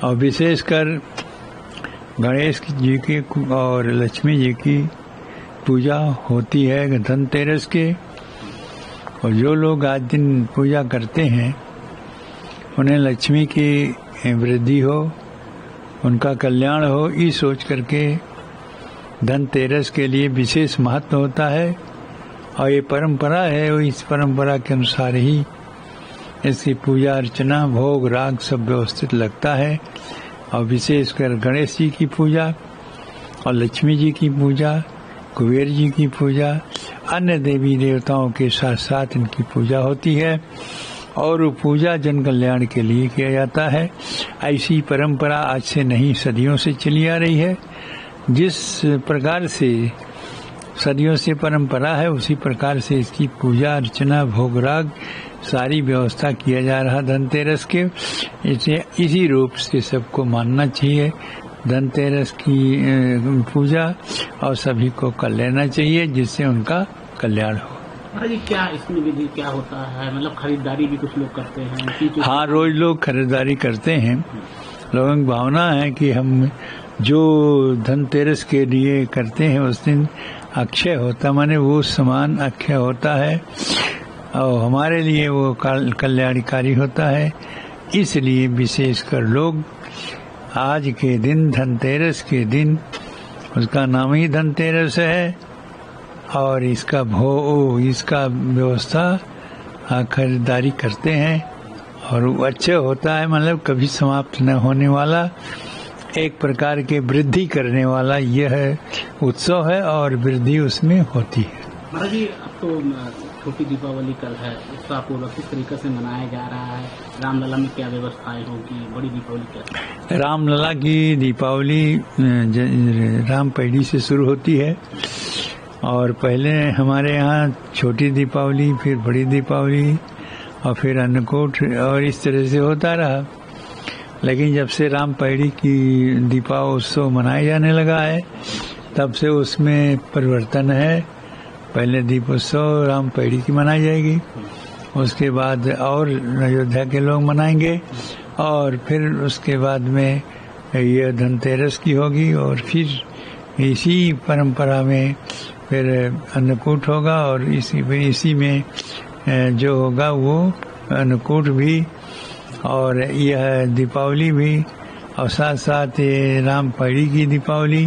और विशेषकर गणेश जी की और लक्ष्मी जी की पूजा होती है धनतेरस के। और जो लोग आज दिन पूजा करते हैं उन्हें लक्ष्मी की वृद्धि हो, उनका कल्याण हो, इस सोच करके धनतेरस के लिए विशेष महत्व होता है। और ये परंपरा है, और इस परंपरा के अनुसार ही इसकी पूजा अर्चना भोग राग सब व्यवस्थित लगता है। और विशेषकर गणेश जी की पूजा और लक्ष्मी जी की पूजा, कुबेर जी की पूजा, अन्य देवी देवताओं के साथ साथ इनकी पूजा होती है। और वो पूजा जन कल्याण के लिए किया जाता है। ऐसी परंपरा आज से नहीं, सदियों से चली आ रही है। जिस प्रकार से सदियों से परंपरा है उसी प्रकार से इसकी पूजा अर्चना भोग राग सारी व्यवस्था किया जा रहा धनतेरस के। इसी रूप से सबको मानना चाहिए धनतेरस की पूजा, और सभी को कर लेना चाहिए जिससे उनका कल्याण हो। जी क्या इसमें विधि क्या होता है? मतलब खरीदारी भी कुछ लोग करते हैं? हाँ, रोज लोग खरीदारी करते हैं। लोगों की भावना है कि हम जो धनतेरस के लिए करते हैं उस दिन अक्षय होता, माने वो सामान अक्षय होता है और हमारे लिए वो कल्याणकारी होता है। इसलिए विशेषकर लोग आज के दिन धनतेरस के दिन, उसका नाम ही धनतेरस है, और इसका इसका व्यवस्था खरीदारी करते हैं। और वो अच्छा होता है, मतलब कभी समाप्त न होने वाला, एक प्रकार के वृद्धि करने वाला यह उत्सव है और वृद्धि उसमें होती है। महाराज जी, अब तो छोटी दीपावली कल है, उसका पूर्व किस तरीके से मनाया जा रहा है? रामलला में क्या व्यवस्थाएं होगी? बड़ी दीपावली क्या? रामलला की दीपावली रामपैड़ी से शुरू होती है, और पहले हमारे यहाँ छोटी दीपावली, फिर बड़ी दीपावली, और फिर अन्नकूट, और इस तरह से होता रहा। लेकिन जब से रामपैड़ी की दीपोत्सव मनाया जाने लगा है तब से उसमें परिवर्तन है। पहले दीपोत्सव रामपैड़ी की मनाई जाएगी, उसके बाद और अयोध्या के लोग मनाएंगे, और फिर उसके बाद में ये धनतेरस की होगी, और फिर इसी परंपरा में फिर अन्नकूट होगा, और इसी में जो होगा वो अन्नकूट भी और यह दीपावली भी, और साथ साथ ये रामपैड़ी की दीपावली,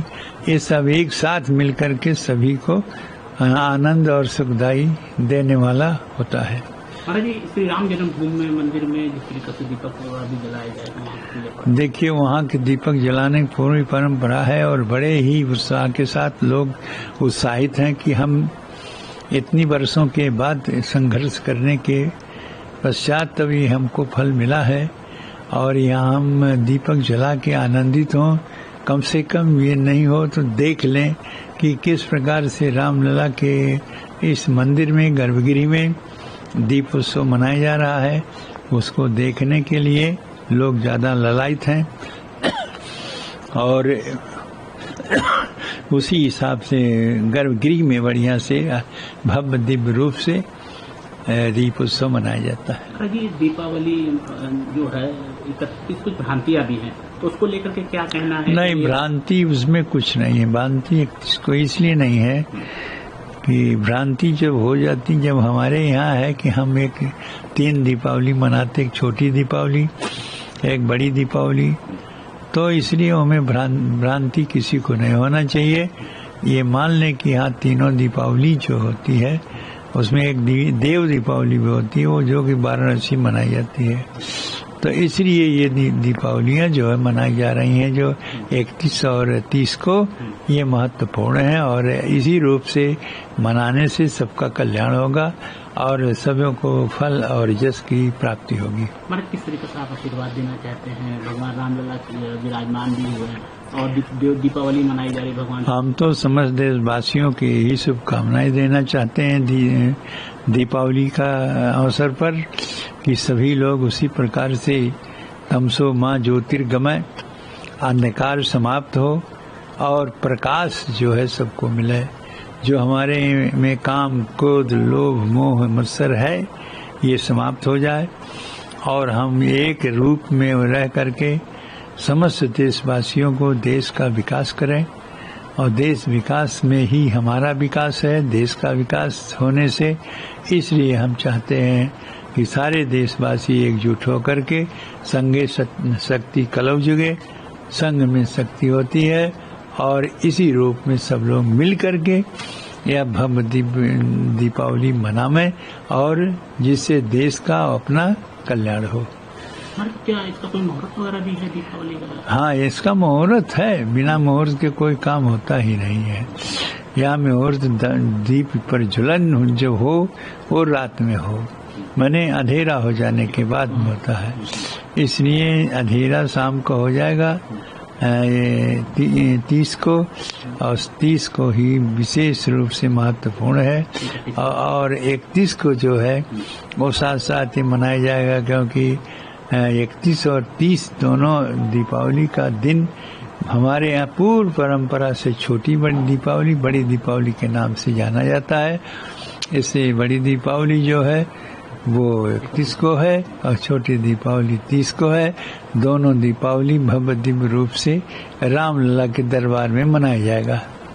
ये सब एक साथ मिलकर के सभी को आनंद और सुखदाई देने वाला होता है। महाराज जी, श्री राम जन्मभूमि में मंदिर में जिस तरीके से दीपक भी जलाए जाए, देखिए वहाँ के दीपक जलाने की पूरी परंपरा है, और बड़े ही उत्साह के साथ लोग उत्साहित हैं कि हम इतनी वर्षों के बाद संघर्ष करने के पश्चात तभी हमको फल मिला है, और यहाँ हम दीपक जला के आनंदित हों। कम से कम ये नहीं हो तो देख लें कि किस प्रकार से रामलला के इस मंदिर में, गर्भगृह में दीप उत्सव मनाया जा रहा है। उसको देखने के लिए लोग ज्यादा ललायित हैं, और उसी हिसाब से गर्भगृह में बढ़िया से भव्य दिव्य रूप से दीप उत्सव मनाया जाता है। जी दीपावली जो है कुछ भ्रांतियां भी हैं, तो उसको लेकर के क्या कहना है? नहीं, भ्रांति उसमें कुछ नहीं है। भ्रांति इसको इसलिए नहीं है कि भ्रांति जब हो जाती, जब हमारे यहाँ है कि हम एक 3 दीपावली मनाते, एक छोटी दीपावली, एक बड़ी दीपावली, तो इसलिए हमें भ्रांति किसी को नहीं होना चाहिए। ये मान लें कि यहाँ तीनों दीपावली जो होती है उसमें एक देव दीपावली भी होती है, वो जो कि वाराणसी मनाई जाती है। तो इसलिए ये दीपावलियां जो है मनाई जा रही हैं, जो 31 और 30 को, ये महत्वपूर्ण है, और इसी रूप से मनाने से सबका कल्याण होगा और सभी को फल और यश की प्राप्ति होगी। महाराज, किस तरीके से आप आशीर्वाद देना चाहते हैं? भगवान रामलला विराजमान भी हुए और दीपावली मनाई जा रही, भगवान हम तो समस्त देशवासियों की ही शुभकामनाएं देना चाहते हैं दीपावली का अवसर पर, कि सभी लोग उसी प्रकार से तमसो मां ज्योतिर्गमय, अंधकार समाप्त हो और प्रकाश जो है सबको मिले। जो हमारे में काम क्रोध लोभ मोह मत्सर है ये समाप्त हो जाए, और हम एक रूप में रह करके समस्त देशवासियों को देश का विकास करें, और देश विकास में ही हमारा विकास है, देश का विकास होने से। इसलिए हम चाहते हैं कि सारे देशवासी एकजुट होकर के संघे शक्ति कलौ जुगे, संघ में शक्ति होती है, और इसी रूप में सब लोग मिल करके यह भव्य दीपावली मनाएं, और जिससे देश का अपना कल्याण हो। क्या इसका कोई मुहूर्त वगैरह भी है दीपावली का? हाँ, इसका मुहूर्त है, बिना मुहूर्त के कोई काम होता ही नहीं है। यहाँ मुहूर्त दीप पर जुलन जो हो वो रात में हो, माने अंधेरा हो जाने के बाद में होता है। इसलिए अंधेरा शाम को हो जाएगा 30 को, और 30 को ही विशेष रूप से महत्वपूर्ण है, और 31 को जो है वो साथ साथ ही मनाया जाएगा, क्योंकि 31 और 30 दोनों दीपावली का दिन हमारे यहाँ पूर्व परंपरा से छोटी बड़ी दीपावली, बड़ी दीपावली के नाम से जाना जाता है। इससे बड़ी दीपावली जो है वो 31 को है, और छोटी दीपावली 30 को है। दोनों दीपावली भव्य दिव्य रूप से रामलला के दरबार में मनाया जाएगा।